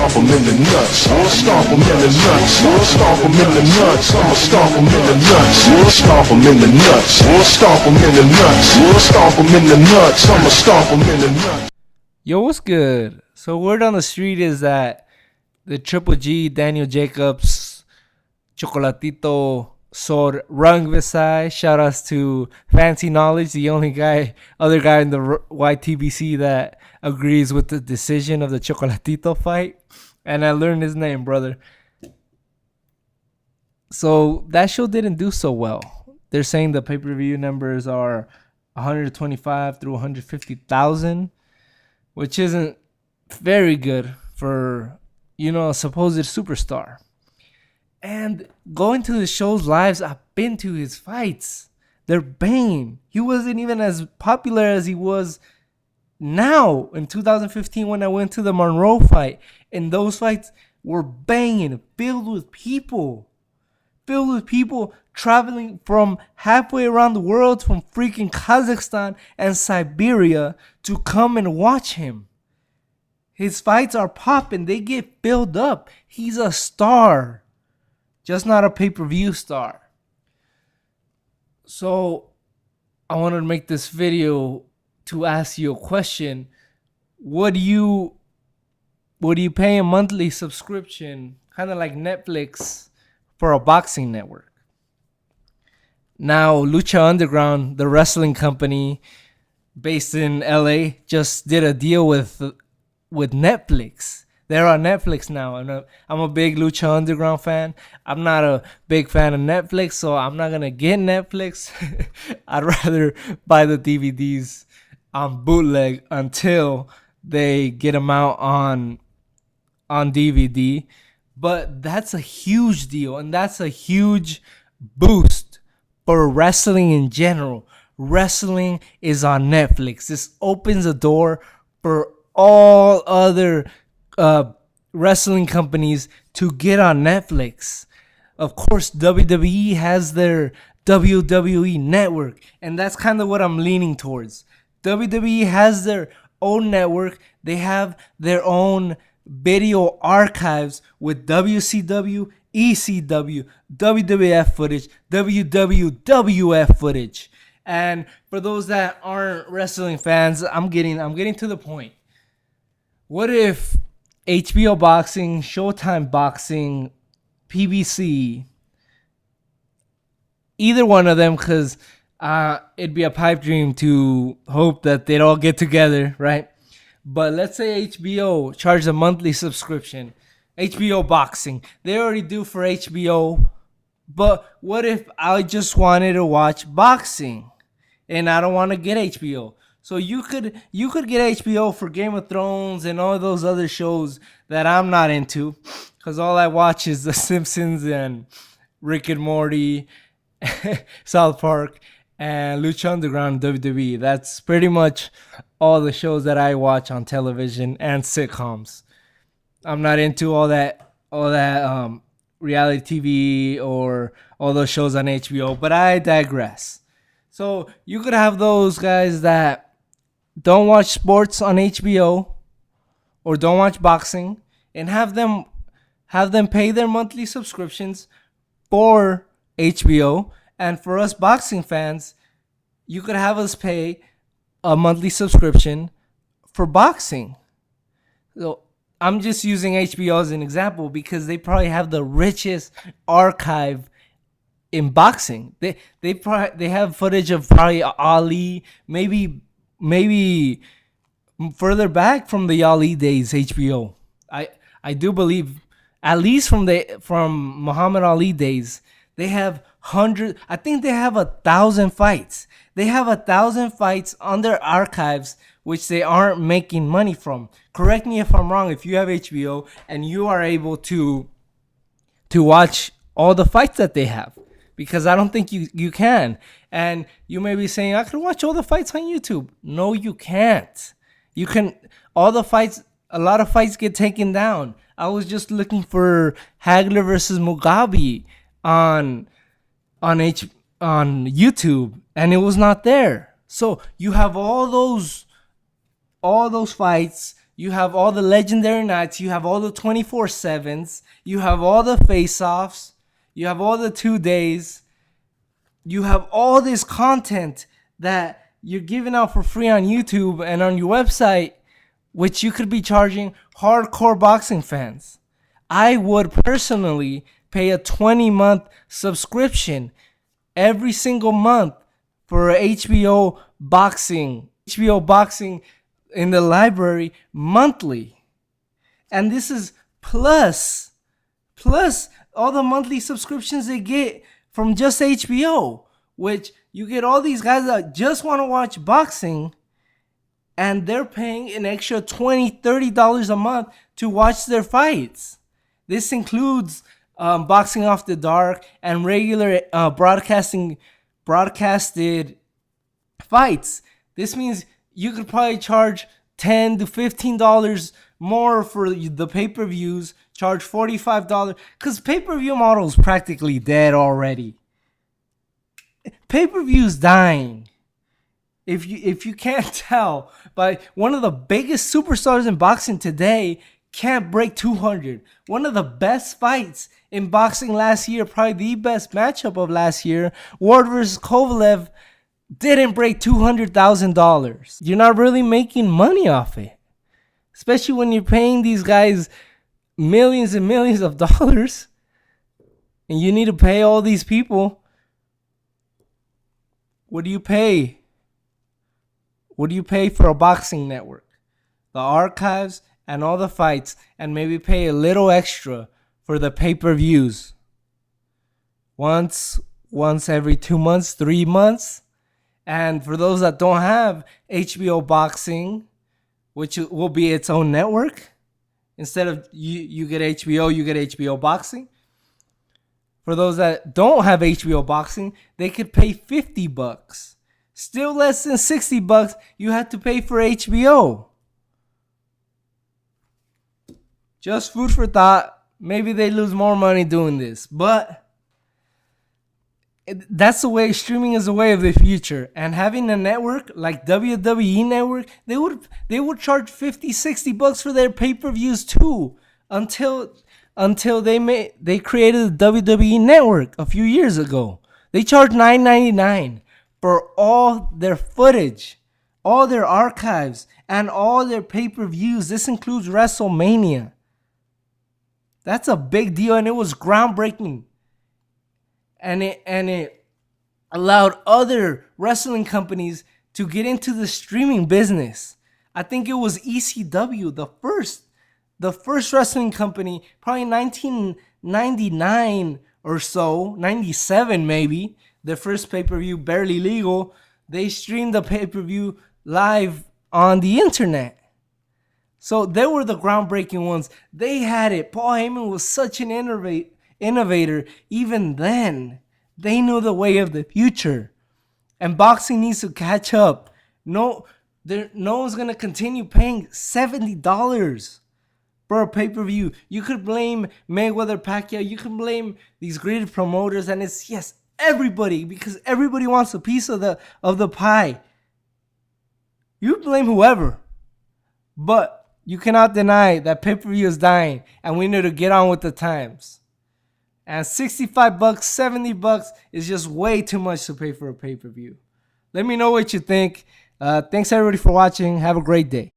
stomp them in the nuts. Stomp them in the nuts. Stomp them in the nuts. I'ma stomp them in the nuts. Stomp them in the nuts. Stomp them in the nuts. Stomp them in the nuts. I'ma stomp them in the nuts. Yo, what's good? So word on the street is that the Triple G, Daniel Jacobs, Chocolatito, Sor Rungvisai. Shout outs to Fancy Knowledge, the only other guy in the YTBC that agrees with the decision of the Chocolatito fight. And I learned his name, brother. So that show didn't do so well. They're saying the pay-per-view numbers are 125 through 150,000, which isn't very good for, a supposed superstar. And going to the show's lives, I've been to his fights. They're banging. He wasn't even as popular as he was now in 2015 when I went to the Monroe fight. And those fights were banging, filled with people. Filled with people traveling from halfway around the world, from freaking Kazakhstan and Siberia, to come and watch him. His fights are popping. They get filled up. He's a star. Just not a pay-per-view star. So I wanted to make this video to ask you a question. Would you pay a monthly subscription, kind of like Netflix, for a boxing network? Now, Lucha Underground, the wrestling company based in LA, just did a deal with Netflix. They're on Netflix now. I'm a big Lucha Underground fan. I'm not a big fan of Netflix, so I'm not going to get Netflix. I'd rather buy the DVDs on bootleg until they get them out on DVD. But that's a huge deal, and that's a huge boost for wrestling in general. Wrestling is on Netflix. This opens a door for all other wrestling companies to get on Netflix. Of course, WWE has their WWE network, and that's kind of what I'm leaning towards. WWE has their own network. They have their own video archives with WCW, ECW, WWF footage, WWF footage. And for those that aren't wrestling fans, I'm getting to the point. What if HBO Boxing, Showtime Boxing, PBC, either one of them, because it'd be a pipe dream to hope that they'd all get together, right? But let's say HBO charged a monthly subscription. HBO Boxing, they already do for HBO. But what if I just wanted to watch boxing and I don't want to get HBO? So you could get HBO for Game of Thrones and all those other shows that I'm not into, because all I watch is The Simpsons and Rick and Morty, South Park, and Lucha Underground, WWE. That's pretty much all the shows that I watch on television and sitcoms. I'm not into all that reality TV or all those shows on HBO, but I digress. So you could have those guys that don't watch sports on HBO or don't watch boxing, and have them pay their monthly subscriptions for HBO. And for us boxing fans, you could have us pay a monthly subscription for boxing. So I'm just using HBO as an example because they probably have the richest archive in boxing. They have footage of probably Ali, maybe further back from the Ali days. HBO, I do believe, at least from Muhammad Ali days, they have hundreds. I think they have 1,000 fights. They have 1,000 fights on their archives, which they aren't making money from. Correct me if I'm wrong. If you have HBO and you are able to watch all the fights that they have, because I don't think you can. And you may be saying, I can watch all the fights on YouTube. No, you can't. You can, all the fights, a lot of fights get taken down. I was just looking for Hagler versus Mugabe on YouTube, and it was not there. So you have all those fights You have all the legendary nights. You have all the 24/7s. You have all the face-offs. You have all the 2 days. You have all this content that you're giving out for free on YouTube and on your website, which you could be charging hardcore boxing fans. I would personally pay a 20-month subscription every single month for HBO Boxing. HBO Boxing in the library monthly. And this is plus all the monthly subscriptions they get from just HBO, which you get all these guys that just want to watch boxing, and they're paying an extra $20, $30 a month to watch their fights. This includes Boxing Off the Dark and regular broadcasted fights. This means you could probably charge $10 to $15 more for the pay-per-views, charge $45, because pay-per-view model is practically dead already. Pay-per-view's dying. If you can't tell, but one of the biggest superstars in boxing today can't break 200. One of the best fights in boxing last year, probably the best matchup of last year, Ward versus Kovalev, didn't break $200,000. You're not really making money off it, especially when you're paying these guys millions and millions of dollars, and you need to pay all these people. What do you pay? What do you pay for a boxing network? The archives and all the fights, and maybe pay a little extra for the pay-per-views. Once every 2 months, 3 months. And for those that don't have HBO Boxing, which will be its own network, instead of you get HBO, you get HBO Boxing. For those that don't have HBO Boxing, they could pay $50. Still less than $60 you have to pay for HBO. Just food for thought. Maybe they lose more money doing this, but that's the way. Streaming is the way of the future. And having a network like WWE Network, they would charge $50-$60 for their pay-per-views too, until they created the WWE Network a few years ago. They charge $9.99 for all their footage, all their archives, and all their pay-per-views. This includes WrestleMania. That's a big deal, and it was groundbreaking. And it allowed other wrestling companies to get into the streaming business. I think it was ECW, the first wrestling company, probably 1999 or so, 97 maybe, the first pay-per-view, Barely Legal. They streamed the pay-per-view live on the internet. So they were the groundbreaking ones. They had it. Paul Heyman was such an innovator. Even then, they knew the way of the future. And boxing needs to catch up. No one's going to continue paying $70 for a pay-per-view. You could blame Mayweather, Pacquiao. You can blame these great promoters. And it's, yes, everybody. Because everybody wants a piece of the pie. You blame whoever. But you cannot deny that pay-per-view is dying, and we need to get on with the times. And $65, $70 is just way too much to pay for a pay-per-view. Let me know what you think. Thanks everybody for watching. Have a great day.